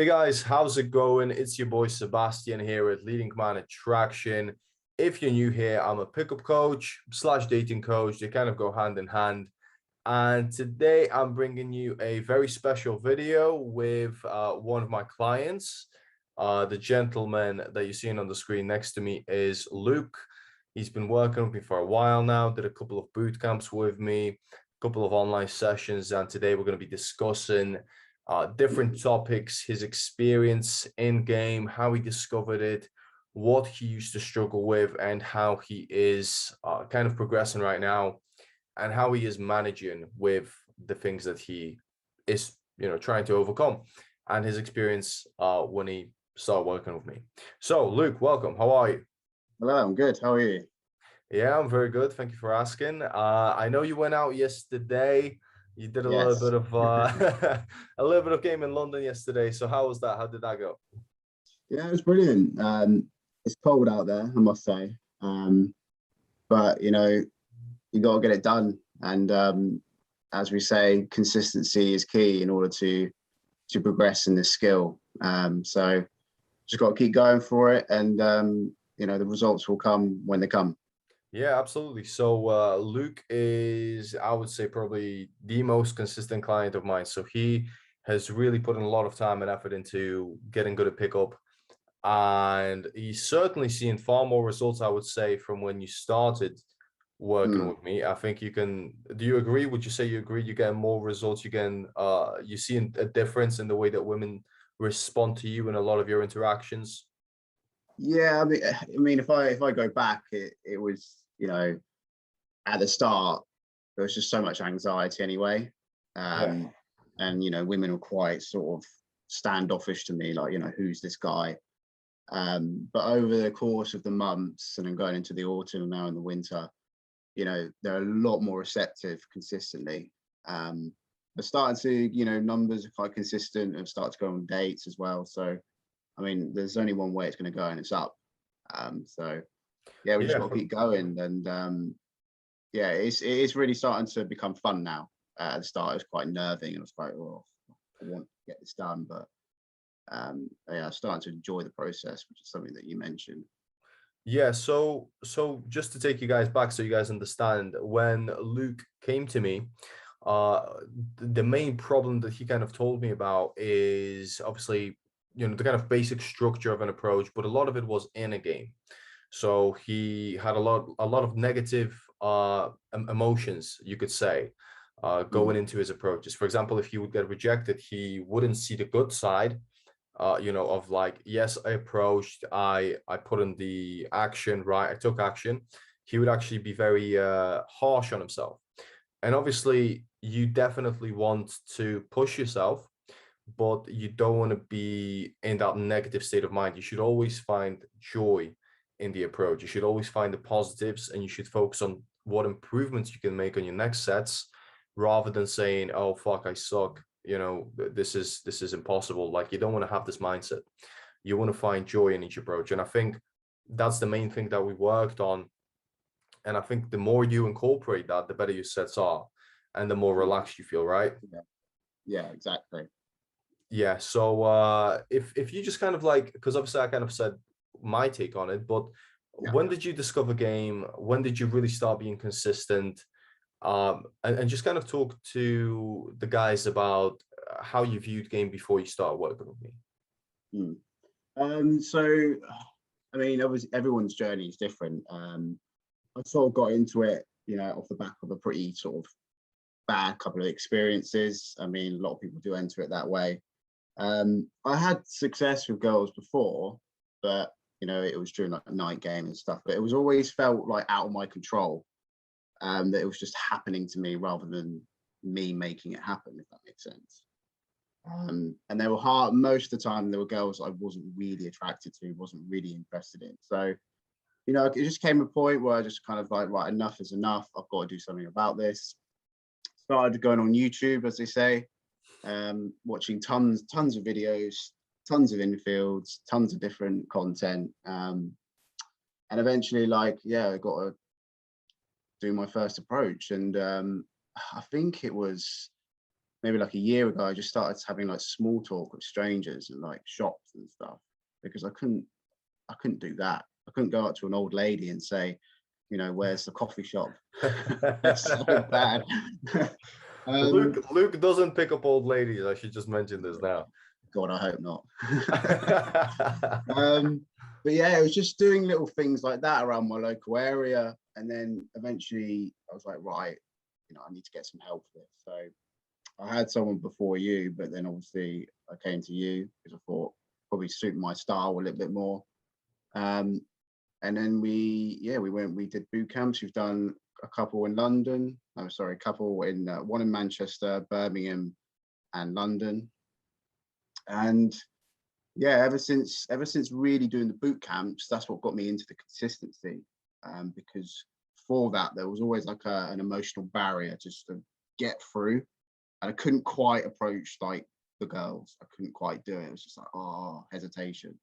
Hey guys, how's it going? It's your boy Sebastian here at Leading Man Attraction. If you're new here, I'm a pickup coach slash dating coach. They kind of go hand in hand. And today I'm bringing you a very special video with one of my clients. The gentleman that you're seeing on the screen next to me is Luke. He's been working with me for a while now, did a couple of boot camps with me, a couple of online sessions, and today we're going to be discussing different topics, his experience in game, how he discovered it, what he used to struggle with, and how he is kind of progressing right now, and how he is managing with the things that he is, trying to overcome, and his experience when he started working with me. So, Luke, welcome. How are you? Hello, I'm good. How are you? Yeah, I'm very good. Thank you for asking. I know you went out yesterday. You did a little Yes. bit of a little bit of game in London yesterday. So how was that? How did that go? Yeah, it was brilliant. It's cold out there, I must say. But you got to get it done. And as we say, consistency is key in order to progress in this skill. So just got to keep going for it, and the results will come when they come. Yeah, absolutely. So Luke is, I would say, probably the most consistent client of mine. So he has really put in a lot of time and effort into getting good at pickup. And he's certainly seen far more results, I would say, from when you started working with me. I think do you agree? Would you say you agree? You get more results, you see a difference in the way that women respond to you in a lot of your interactions? Yeah, I mean, if I go back, it was at the start there was just so much anxiety anyway, Yeah. and women were quite sort of standoffish to me, like who's this guy. But over the course of the months and then going into the autumn and now in the winter, they're a lot more receptive consistently. They're starting to, numbers are quite consistent and start to go on dates as well. So, I mean, there's only one way it's going to go, and it's up. So, yeah, we just Yeah. got to keep going. And yeah, it's really starting to become fun now. At the start, it was quite nerving, and I was quite, oh, I want to get this done. But yeah, I'm starting to enjoy the process, which is something that you mentioned. Yeah, so just to take you guys back so you guys understand, when Luke came to me, uh the main problem that he kind of told me about is obviously, the kind of basic structure of an approach, but a lot of it was in a game. So he had a lot of negative emotions, you could say, going Mm, into his approaches. For example, if he would get rejected, he wouldn't see the good side, of like, yes, I approached, I put in the action, right? I took action. He would actually be very harsh on himself. And obviously, you definitely want to push yourself, but you don't want to be in that negative state of mind. You should always find joy in the approach. You should always find the positives, and you should focus on what improvements you can make on your next sets, rather than saying, "Oh fuck, I suck." This is impossible. Like, you don't want to have this mindset. You want to find joy in each approach, and I think that's the main thing that we worked on. And I think the more you incorporate that, the better your sets are, and the more mm, relaxed you feel, right? yeah, yeah, exactly. Yeah. So if you just kind of like, because obviously I kind of said my take on it, but Yeah. when did you discover game? When did you really start being consistent? And just kind of talk to the guys about how you viewed game before you started working with me. Mm. So, I mean, obviously everyone's journey is different. I sort of got into it, off the back of a pretty sort of bad couple of experiences. I mean, a lot of people do enter it that way. I had success with girls before, but it was during like a night game and stuff. But it was always felt like out of my control. That it was just happening to me rather than me making it happen, if that makes sense. And they were hard most of the time. There were girls I wasn't really attracted to, wasn't really interested in. So it just came a point where I just kind of like, right, enough is enough. I've got to do something about this. Started going on YouTube, as they say, watching tons of videos, tons of infields, tons of different content, and eventually, like, yeah, I got to do my first approach, and I think it was maybe like a year ago, I just started having like small talk with strangers and like shops and stuff, because I couldn't do that. I couldn't go up to an old lady and say, you know, where's the coffee shop? It's so bad. Luke doesn't pick up old ladies. I should just mention this now. God, I hope not. But yeah, it was just doing little things like that around my local area. And then eventually I was like, right, you know, I need to get some help for this. So I had someone before you, but then obviously I came to you because I thought probably suit my style a little bit more. And then we did boot camps. We've done a couple in London. I'm sorry, a couple in one in Manchester, Birmingham, and London. And yeah, ever since really doing the boot camps, that's what got me into the consistency. Because before that, there was always like an emotional barrier just to get through, and I couldn't quite approach like the girls. I couldn't quite do it. It was just like hesitation.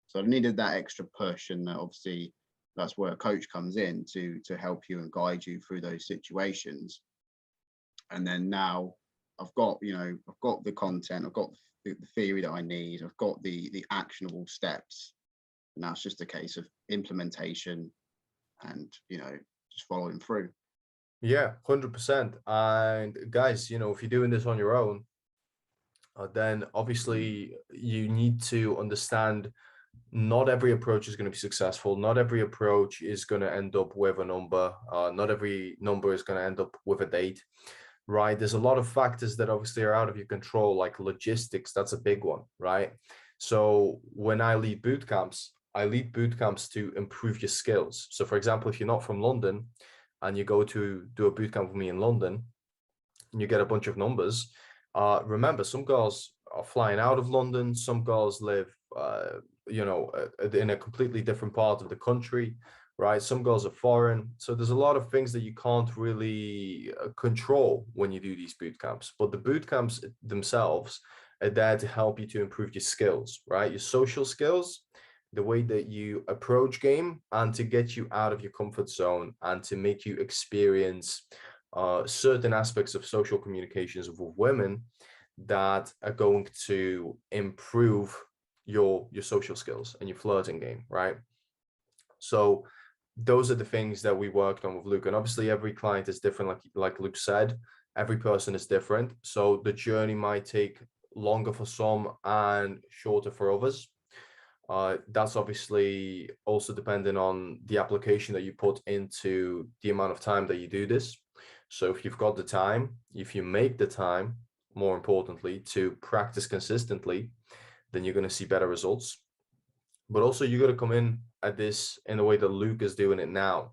So I needed that extra push, and obviously that's where a coach comes in to help you and guide you through those situations. And then now I've got the content, I've got the theory that I need, I've got the actionable steps, and now it's just a case of implementation and just following through. Yeah, 100%. And guys, if you're doing this on your own, then obviously you need to understand not every approach is going to be successful. Not every approach is going to end up with a number. Not every number is going to end up with a date, right? There's a lot of factors that obviously are out of your control, like logistics. That's a big one, right? So when I lead boot camps to improve your skills. So for example, if you're not from London and you go to do a boot camp with me in London and you get a bunch of numbers, remember, some girls are flying out of London. Some girls live in a completely different part of the country, right? Some girls are foreign. So there's a lot of things that you can't really control when you do these boot camps. But the boot camps themselves are there to help you to improve your skills, right? Your social skills, the way that you approach game, and to get you out of your comfort zone and to make you experience certain aspects of social communications with women that are going to improve your social skills and your flirting game, right? So those are the things that we worked on with Luke. And obviously every client is different, like Luke said, every person is different. So the journey might take longer for some and shorter for others. That's obviously also dependent on the application that you put into the amount of time that you do this. So if you've got the time, if you make the time, more importantly, to practice consistently, then you're going to see better results. But also you got to come in at this in the way that Luke is doing it now.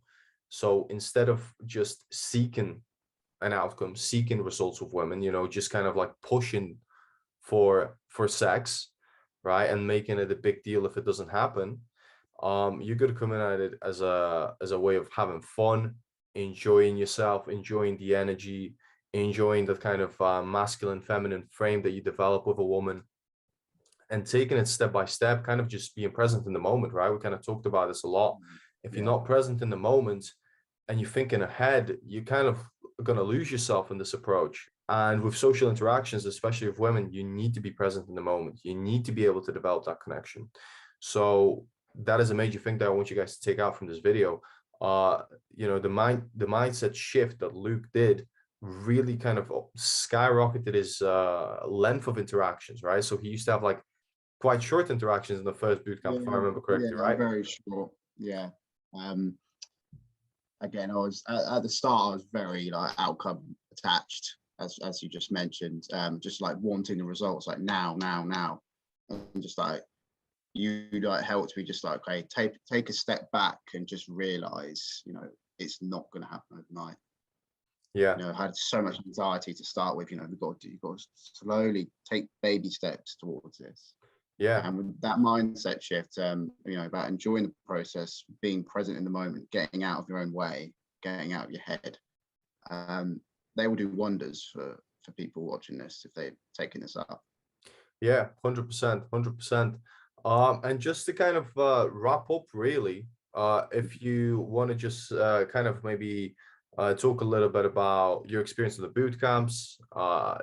So instead of just seeking an outcome, seeking results with women, just kind of like pushing for sex, right, and making it a big deal if it doesn't happen, you got to come in at it as a way of having fun, enjoying yourself, enjoying the energy, enjoying the kind of masculine, feminine frame that you develop with a woman, and taking it step by step, kind of just being present in the moment, right? We kind of talked about this a lot. If you're not present in the moment and you're thinking ahead, you're kind of going to lose yourself in this approach. And with social interactions, especially with women, you need to be present in the moment. You need to be able to develop that connection. So that is a major thing that I want you guys to take out from this video. The mindset shift that Luke did really kind of skyrocketed his length of interactions, right? So he used to have like quite short interactions in the first boot camp, if I remember correctly, right? Very short. Yeah. Again, I was at the start, I was very like outcome attached, as you just mentioned, just like wanting the results like now, and just like you like helped me just like, okay, take a step back and just realize, it's not going to happen overnight. Yeah. I had so much anxiety to start with. You've got to slowly take baby steps towards this. Yeah. And with that mindset shift, about enjoying the process, being present in the moment, getting out of your own way, getting out of your head, they will do wonders for people watching this if they've taken this up. Yeah, 100%, 100%. And just to kind of wrap up, really, if you want to just kind of maybe talk a little bit about your experience in the boot camps.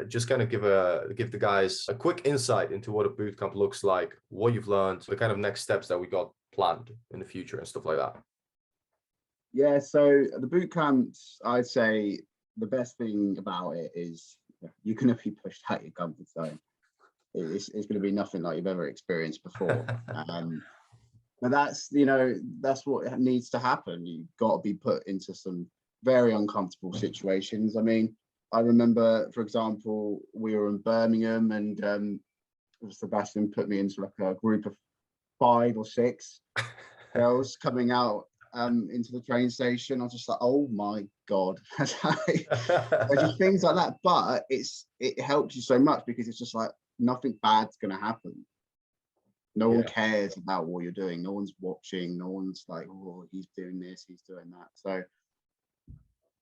Just kind of give the guys a quick insight into what a boot camp looks like, what you've learned, the kind of next steps that we got planned in the future and stuff like that. Yeah, so the boot camps, I'd say the best thing about it is you're going to be pushed out your comfort zone. It's going to be nothing like you've ever experienced before. But that's, that's what needs to happen. You've got to be put into some very uncomfortable situations. I mean, I remember, for example, we were in Birmingham, and Sebastian put me into like a group of 5 or 6 girls coming out into the train station. I was just like, oh my God. Just things like that. But it helps you so much because it's just like nothing bad's going to happen. No one cares about what you're doing. No one's watching. No one's like, oh, he's doing this, he's doing that. So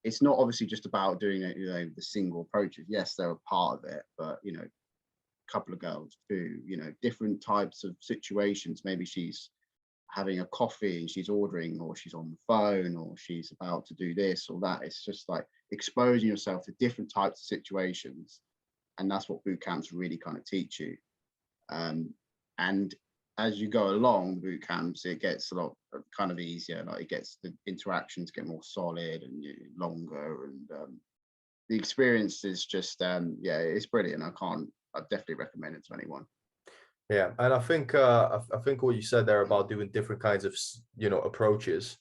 it's not obviously just about doing it, the single approaches. Yes, they're a part of it, but a couple of girls too, different types of situations. Maybe she's having a coffee and she's ordering, or she's on the phone, or she's about to do this or that. It's just like exposing yourself to different types of situations. And that's what boot camps really kind of teach you. And as you go along the boot camps, it gets a lot kind of easier. Like the interactions get more solid and longer, and the experience is just it's brilliant. I definitely recommend it to anyone. Yeah, and I think what you said there about doing different kinds of approaches.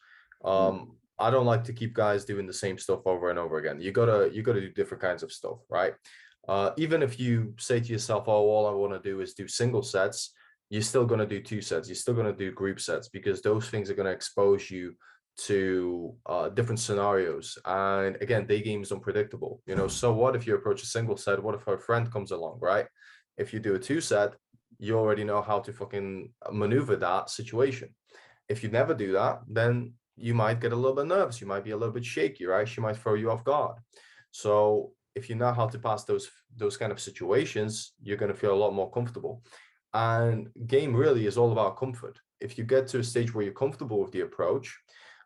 I don't like to keep guys doing the same stuff over and over again. You gotta do different kinds of stuff, right? Even if you say to yourself, oh, all I want to do is do single sets, you're still going to do 2 sets. You're still going to do group sets, because those things are going to expose you to different scenarios. And again, day game is unpredictable. So what if you approach a single set? What if her friend comes along, right? If you do a 2 set, you already know how to fucking maneuver that situation. If you never do that, then you might get a little bit nervous. You might be a little bit shaky, right? She might throw you off guard. So if you know how to pass those kind of situations, you're going to feel a lot more comfortable. And game really is all about comfort. If you get to a stage where you're comfortable with the approach,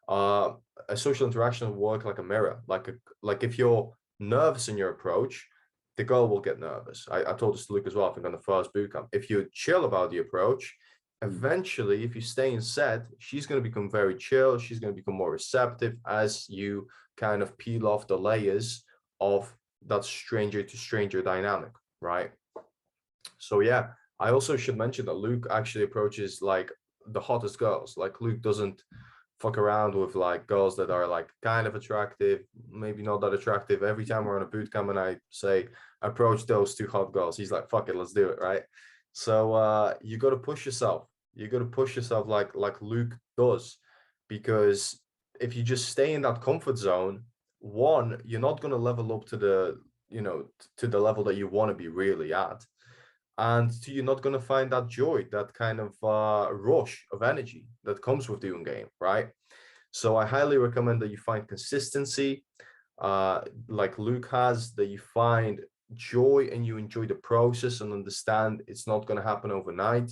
a social interaction will work like a mirror. Like if you're nervous in your approach, the girl will get nervous. I told this to Luke as well, I think on the first boot camp. If you're chill about the approach, eventually, if you stay in set, she's going to become very chill. She's going to become more receptive as you kind of peel off the layers of that stranger to stranger dynamic, right? So yeah, I also should mention that Luke actually approaches like the hottest girls. Like Luke doesn't fuck around with like girls that are like kind of attractive, maybe not that attractive. Every time we're on a boot camp and I say approach those 2 hot girls, he's like, fuck it, let's do it, right? So you got to push yourself. You got to push yourself like Luke does, because if you just stay in that comfort zone, one, you're not going to level up to the to the level that you want to be really at. And 2, you're not going to find that joy, that kind of rush of energy that comes with doing game, right? So I highly recommend that you find consistency, like Luke has, that you find joy and you enjoy the process and understand it's not going to happen overnight.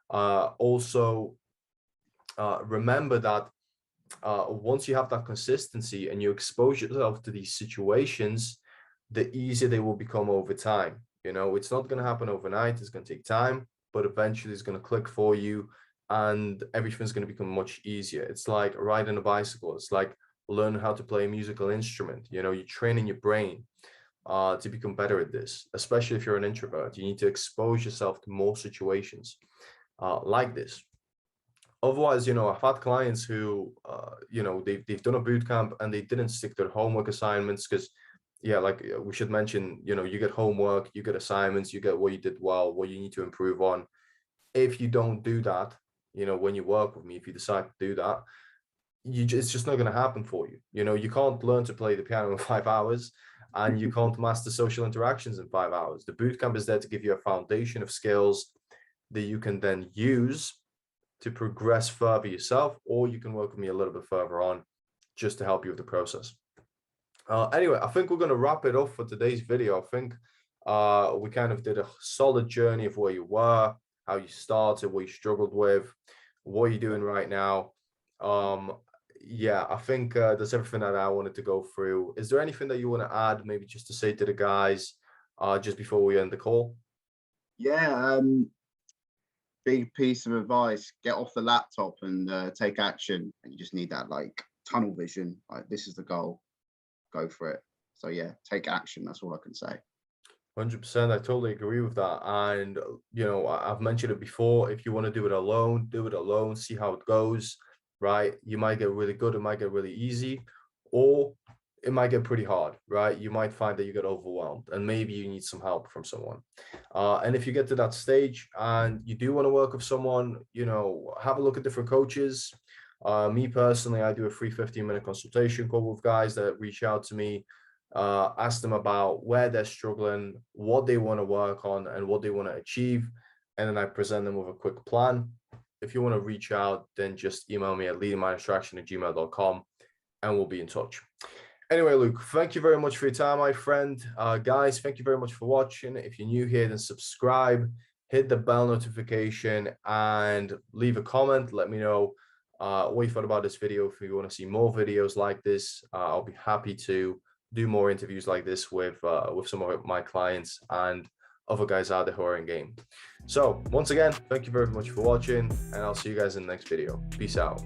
Also, remember that once you have that consistency and you expose yourself to these situations, the easier they will become over time. It's not going to happen overnight. It's going to take time, but eventually it's going to click for you and everything's going to become much easier. It's like riding a bicycle. It's like learning how to play a musical instrument. You're training your brain to become better at this, especially if you're an introvert. You need to expose yourself to more situations like this. Otherwise, I've had clients who, they've done a boot camp and they didn't stick to their homework assignments because, yeah, like we should mention, you get homework, you get assignments, you get what you did well, what you need to improve on. If you don't do that, when you work with me, if you decide to do that, it's just not going to happen for you. You can't learn to play the piano in 5 hours, and you can't master social interactions in 5 hours. The boot camp is there to give you a foundation of skills that you can then use to progress further yourself, or you can work with me a little bit further on just to help you with the process. Anyway, I think we're going to wrap it up for today's video. I think we kind of did a solid journey of where you were, how you started, what you struggled with, what you're doing right now. Yeah, I think that's everything that I wanted to go through. Is there anything that you want to add, maybe just to say to the guys, just before we end the call? Yeah, big piece of advice: get off the laptop and take action. And you just need that like tunnel vision. Like this is the goal, go for it. So yeah, take action. That's all I can say. 100%. I totally agree with that. And, I've mentioned it before. If you want to do it alone, do it alone, see how it goes, right? You might get really good, it might get really easy, or it might get pretty hard, right? You might find that you get overwhelmed and maybe you need some help from someone. And if you get to that stage and you do want to work with someone, have a look at different coaches. Me personally, I do a free 15-minute consultation call with guys that reach out to me, ask them about where they're struggling, what they want to work on, and what they want to achieve. And then I present them with a quick plan. If you want to reach out, then just email me at leadingminddistraction@gmail.com and we'll be in touch. Anyway, Luke, thank you very much for your time, my friend. Guys, thank you very much for watching. If you're new here, then subscribe, hit the bell notification, and leave a comment. Let me know what you thought about this video. If you want to see more videos like this, I'll be happy to do more interviews like this with some of my clients and other guys out there who are in game. So once again, thank you very much for watching, and I'll see you guys in the next video. Peace out.